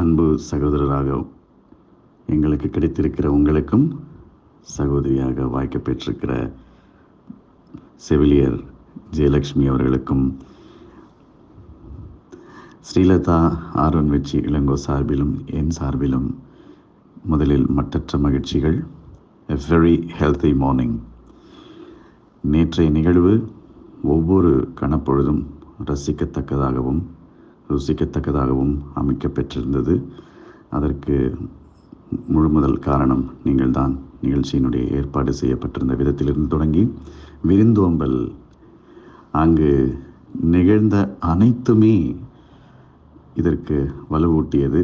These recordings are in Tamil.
அன்பு சகோதரராக எங்களுக்கு கிடைத்திருக்கிற உங்களுக்கும், சகோதரியாக வாய்க்க பெற்றிருக்கிற செவிலியர் ஜெயலக்ஷ்மி அவர்களுக்கும், ஸ்ரீலதா ஆர்வன் வெற்றி இளங்கோ சார்பிலும் என் சார்பிலும் முதலில் மட்டற்ற மகிழ்ச்சிகள். A very healthy morning. நேற்றைய நிகழ்வு ஒவ்வொரு கணப்பொழுதும் ரசிக்கத்தக்கதாகவும் ருசிக்கத்தக்கதாகவும் அமைக்கப்பெற்றிருந்தது. அதற்கு முழுமுதல் காரணம் நீங்கள்தான். நிகழ்ச்சியினுடைய ஏற்பாடு செய்யப்பட்டிருந்த விதத்திலிருந்து தொடங்கி விருந்தோம்பல், அங்கு நிகழ்ந்த அனைத்துமே இதற்கு வலுவூட்டியது.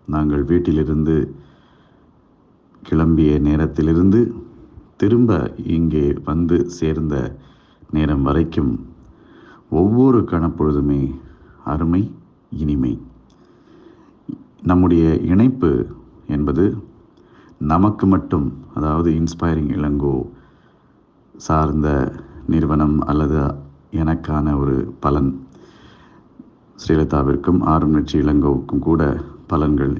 நாங்கள் வீட்டிலிருந்து கிளம்பிய நேரத்திலிருந்து திரும்ப இங்கே வந்து சேர்ந்த நேரம் வரைக்கும் ஒவ்வொரு கணப்பொழுதுமே அருமை, இனிமை. நம்முடைய இணைப்பு என்பது நமக்கு மட்டும், அதாவது இன்ஸ்பைரிங் இளங்கோ சார்ந்த நிறுவனம் அல்லது எனக்கான ஒரு பலன், ஸ்ரீலதாவிற்கும் ஆர்வன் வெற்றி இளங்கோவுக்கும் கூட பலன்கள்,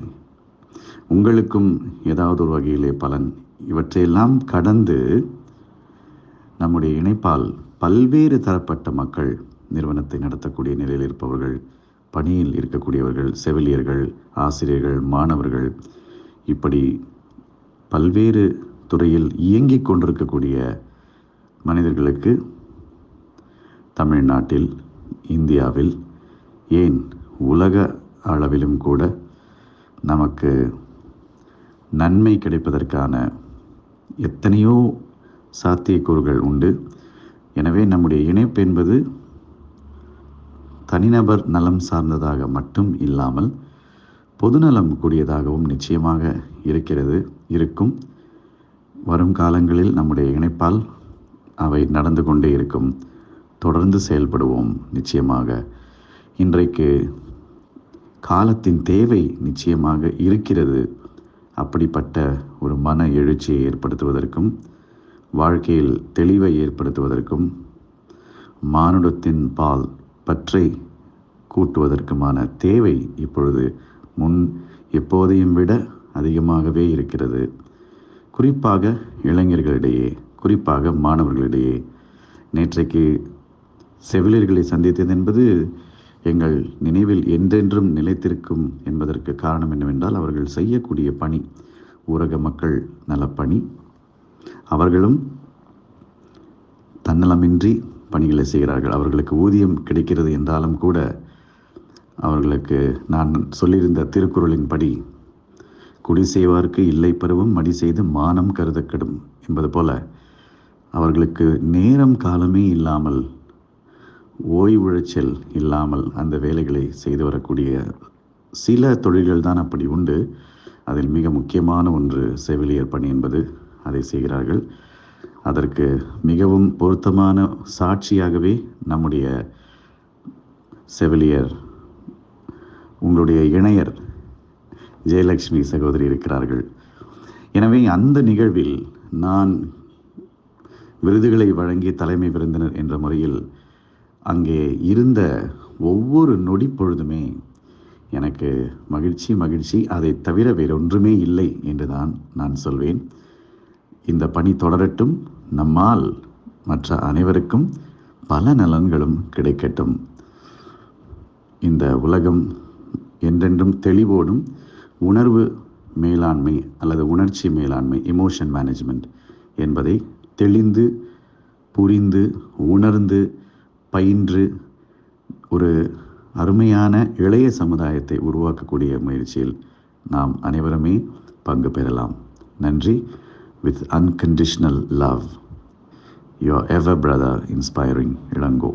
உங்களுக்கும் ஏதாவது ஒரு வகையிலே பலன், இவற்றையெல்லாம் கடந்து நம்முடைய இணைப்பால் பல்வேறு தரப்பட்ட மக்கள், நிறுவனத்தை நடத்தக்கூடிய நிலையில் இருப்பவர்கள், பணியில் இருக்கக்கூடியவர்கள், செவிலியர்கள், ஆசிரியர்கள், மாணவர்கள், இப்படி பல்வேறு துறையில் இயங்கிக் கொண்டிருக்கக்கூடிய மனிதர்களுக்கு தமிழ்நாட்டில், இந்தியாவில், ஏன் உலக அளவிலும் கூட நமக்கு நன்மை கிடைப்பதற்கான எத்தனையோ சாத்தியக்கூறுகள் உண்டு. எனவே நம்முடைய இணைப்பு என்பது தனிநபர் நலம் சார்ந்ததாக மட்டும் இல்லாமல் பொதுநலம் கூடியதாகவும் நிச்சயமாக இருக்கும். வரும் காலங்களில் நம்முடைய இணைப்பால் அவை நடந்து கொண்டே இருக்கும். தொடர்ந்து செயல்படுவோம். நிச்சயமாக இன்றைக்கு காலத்தின் தேவை நிச்சயமாக இருக்கிறது. அப்படிப்பட்ட ஒரு மன எழுச்சியை ஏற்படுத்துவதற்கும், வாழ்க்கையில் தெளிவை ஏற்படுத்துவதற்கும், மானுடத்தின் பால் பற்றை கூட்டுவதற்குமான தேவை இப்பொழுது முன் எப்போதையும் விட அதிகமாகவே இருக்கிறது. குறிப்பாக இளைஞர்களிடையே, குறிப்பாக மாணவர்களிடையே. நேற்றைக்கு செவிலியர்களை சந்தித்தது என்பது எங்கள் நினைவில் என்றென்றும் நிலைத்திருக்கும் என்பதற்கு காரணம் என்னவென்றால், அவர்கள் செய்யக்கூடிய பணி ஊரக மக்கள் நலப்பணி. அவர்களும் தன்னலமின்றி பணிகளை செய்கிறார்கள். அவர்களுக்கு ஊதியம் கிடைக்கிறது என்றாலும் கூட அவர்களுக்கு நான் சொல்லியிருந்த திருக்குறளின் படி, குடி செய்வார்க்கு இல்லை பருவம் மடி செய்து மானம் கருதக்கெடும் என்பது போல அவர்களுக்கு நேரம் காலமே இல்லாமல், ஓய்வுழைச்சல் இல்லாமல் அந்த வேலைகளை செய்து வரக்கூடிய சில தொழில்கள் தான் அப்படி உண்டு. அதில் மிக முக்கியமான ஒன்று செவிலியர் பணி என்பது. அதை செய்கிறார்கள். அதற்கு மிகவும் பொருத்தமான சாட்சியாகவே நம்முடைய செவிலியர், உங்களுடைய இணையர் ஜெயலக்ஷ்மி சகோதரி இருக்கிறார்கள். எனவே அந்த நிகழ்வில் நான் விருதுகளை வழங்கிய தலைமை விருந்தினர் என்ற முறையில் அங்கே இருந்த ஒவ்வொரு நொடி பொழுதுமே எனக்கு மகிழ்ச்சி. அதை தவிர வேறொன்றுமே இல்லை என்றுதான் நான் சொல்வேன். இந்த பணி தொடரட்டும். நம்மால் மற்ற அனைவருக்கும் பல நலன்களும் கிடைக்கட்டும். இந்த உலகம் என்றென்றும் தெளிவோடும் உணர்வு மேலாண்மை அல்லது உணர்ச்சி மேலாண்மை, எமோஷன் மேனேஜ்மெண்ட் என்பதை தெளிந்து, புரிந்து, உணர்ந்து, பயின்று ஒரு அருமையான இளைய சமுதாயத்தை உருவாக்கக்கூடிய முயற்சியில் நாம் அனைவருமே பங்கு பெறலாம். நன்றி. With unconditional love, your ever brother, inspiring Ilango.